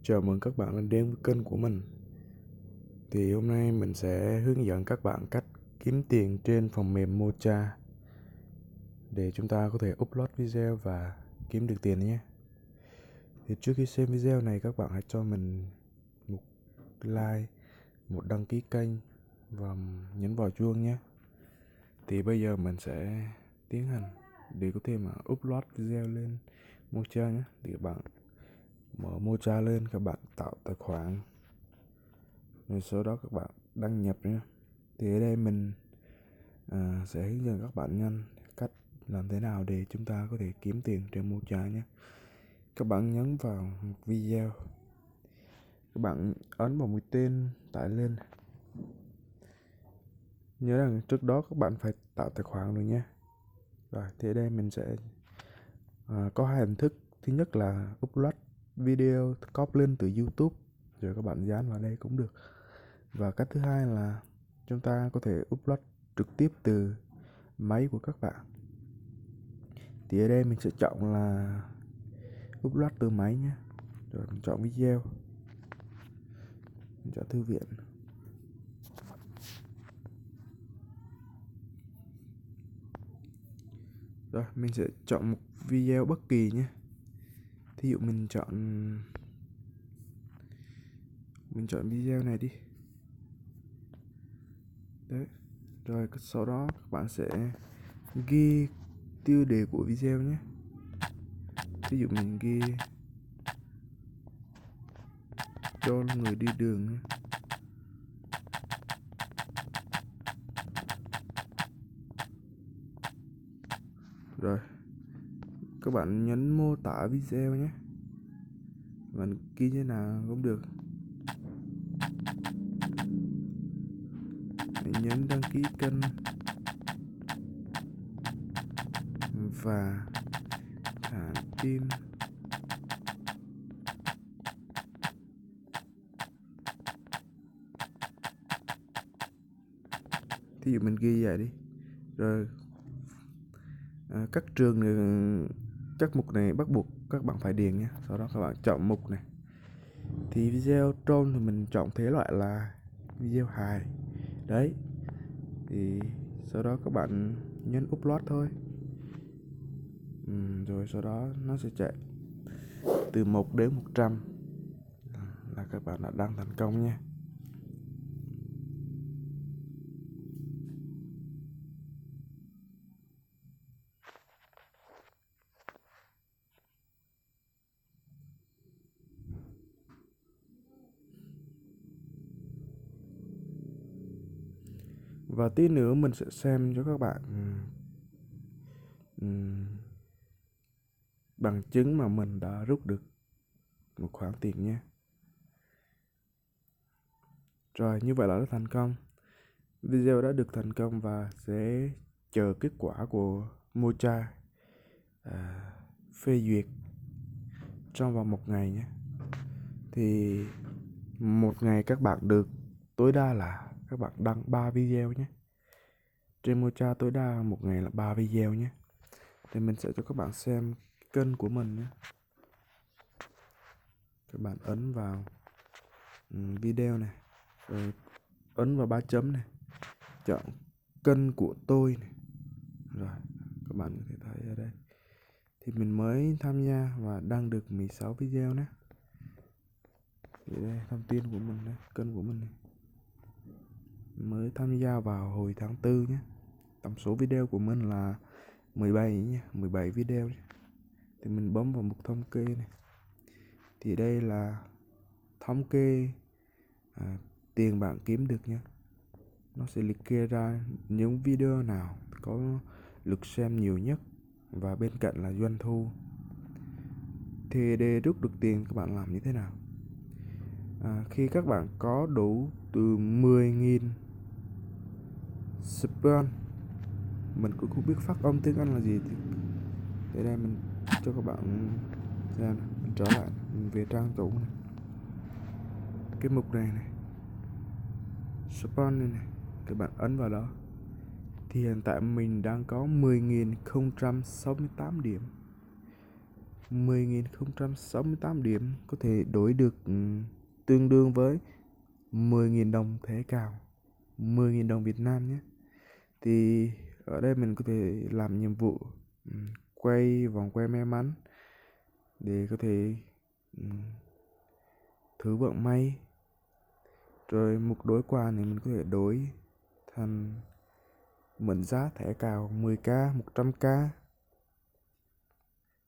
Chào mừng các bạn đến với kênh của mình. Thì hôm nay mình sẽ hướng dẫn các bạn cách kiếm tiền trên phần mềm Mocha để chúng ta có thể upload video và kiếm được tiền nhé. Thì trước khi xem video này, các bạn hãy cho mình một like, một đăng ký kênh và nhấn vào chuông nhé. Thì bây giờ mình sẽ tiến hành để có thể mà upload video lên Mocha nhé. Thì các bạn mở Mocha lên, các bạn tạo tài khoản, rồi sau đó các bạn đăng nhập nhé. Thì ở đây mình sẽ hướng dẫn các bạn nhanh cách làm thế nào để chúng ta có thể kiếm tiền trên Mocha nhé. Các bạn nhấn vào một video, các bạn ấn vào mũi tên tải lên. Nhớ rằng trước đó các bạn phải tạo tài khoản rồi nhé. Rồi thì ở đây mình sẽ có hai hình thức. Thứ nhất là upload video copy link từ YouTube rồi các bạn dán vào đây cũng được. Và cách thứ hai là chúng ta có thể upload trực tiếp từ máy của các bạn. Thì ở đây mình sẽ chọn là upload từ máy nhé. Rồi mình chọn video, mình chọn thư viện. Rồi mình sẽ chọn một video bất kỳ nhé. Thí dụ mình chọn video này đi. Đấy. Rồi sau đó các bạn sẽ ghi tiêu đề của video nhé. Ví dụ mình ghi cho người đi đường nhé. Rồi các bạn nhấn mô tả video nhé. Bạn ghi như nào cũng được. Hãy nhấn đăng ký kênh và thả tim. Thí dụ mình ghi vậy đi. Rồi các trường này, các mục này bắt buộc các bạn phải điền nhé. Sau đó các bạn chọn mục này. Thì video troll thì mình chọn thể loại là video hài. Đấy. Thì sau đó các bạn nhấn upload thôi. Rồi sau đó nó sẽ chạy từ 1 đến 100 là các bạn đã đăng thành công nha. Và tí nữa mình sẽ xem cho các bạn bằng chứng mà mình đã rút được một khoản tiền nhé. Rồi như vậy là đã thành công. Video đã được thành công và sẽ chờ kết quả của Mocha phê duyệt trong vòng 1 ngày nhé. Thì 1 ngày các bạn được tối đa là các bạn đăng 3 video nhé. Trên Mocha tối đa 1 ngày là 3 video nhé. Thì mình sẽ cho các bạn xem kênh của mình nhé. Các bạn ấn vào video này, rồi ấn vào 3 chấm này, chọn kênh của tôi này. Rồi các bạn có thể thấy ở đây thì mình mới tham gia và đăng được 16 video nhé. Thì đây thông tin của mình đây, kênh của mình này. Mới tham gia vào hồi tháng 4 nhé. Tổng số video của mình là 17 nhé, 17 video nhé. Thì mình bấm vào mục thống kê này. Thì đây là thống kê tiền bạn kiếm được nhé. Nó sẽ liệt kê ra những video nào có lượt xem nhiều nhất và bên cạnh là doanh thu. Thì để rút được tiền các bạn làm như thế nào? Khi các bạn có đủ từ 10.000 spam, mình cũng không biết phát âm tiếng Anh là gì, thì để đây mình cho các bạn xem. Mình trở lại, mình về trang chủ này, cái mục này này, spam này này, các bạn ấn vào đó. Thì hiện tại mình đang có 10.068 điểm. 10.068 điểm có thể đổi được tương đương với 10.000 đồng thẻ cào, 10.000 đồng Việt Nam nhé. Thì ở đây mình có thể làm nhiệm vụ quay vòng quay may mắn để có thể thử vận may. Rồi mục đổi quà này mình có thể đổi thành mệnh giá thẻ cào 10k, 100k.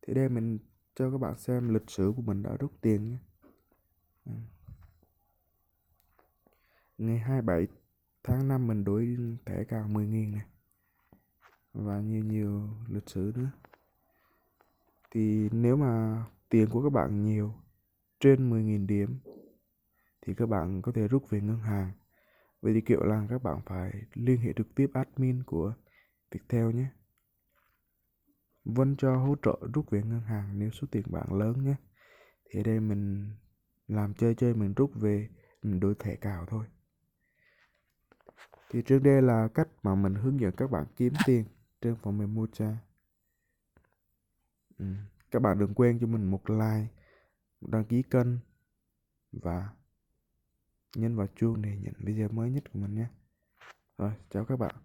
Thì đây mình cho các bạn xem lịch sử của mình đã rút tiền nhé. Ngày 27 tháng 5 mình đổi thẻ cào 10.000 này. Và nhiều lịch sử nữa. Thì nếu mà tiền của các bạn nhiều trên 10.000 điểm thì các bạn có thể rút về ngân hàng. Vậy thì kiểu là các bạn phải liên hệ trực tiếp admin của Viettel nhé. Vân cho hỗ trợ rút về ngân hàng nếu số tiền bạn lớn nhé. Thì ở đây mình làm chơi mình rút về, mình đổi thẻ cào thôi. Thì trước đây là cách mà mình hướng dẫn các bạn kiếm tiền trên phần mềm Mocha. Các bạn đừng quên cho mình một like, một đăng ký kênh và nhấn vào chuông để nhận video mới nhất của mình nhé. Rồi, chào các bạn.